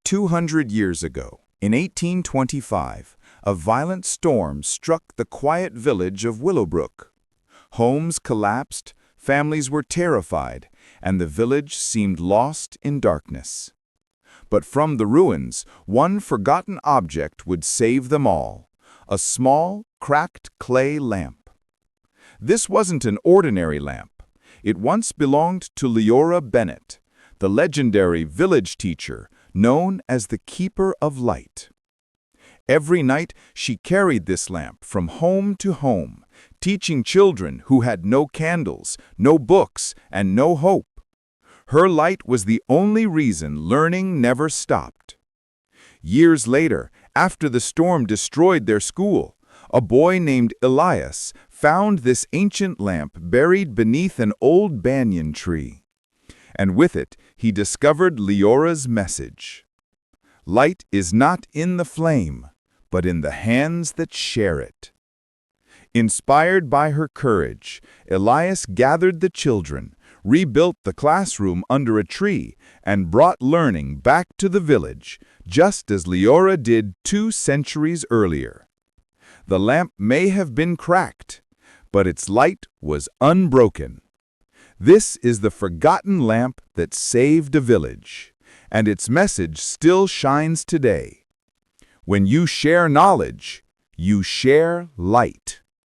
200 years ago, in 1825, a violent storm struck the quiet village of Willowbrook. Homes collapsed, families were terrified, and the village seemed lost in darkness. But from the ruins, one forgotten object would save them all: a small, cracked clay lamp. This wasn't an ordinary lamp. It once belonged to Leora Bennett, the legendary village teacher known as the Keeper of Light. Every night she carried this lamp from home to home, teaching children who had no candles, no books, and no hope. Her light was the only reason learning never stopped. Years later, after the storm destroyed their school, a boy named Elias found this ancient lamp buried beneath an old banyan tree. And with it, he discovered Leora's message. Light is not in the flame, but in the hands that share it. Inspired by her courage, Elias gathered the children, rebuilt the classroom under a tree, and brought learning back to the village, just as Leora did 2 centuries earlier. The lamp may have been cracked, but its light was unbroken. This is the forgotten lamp that saved a village, and its message still shines today. When you share knowledge, you share light.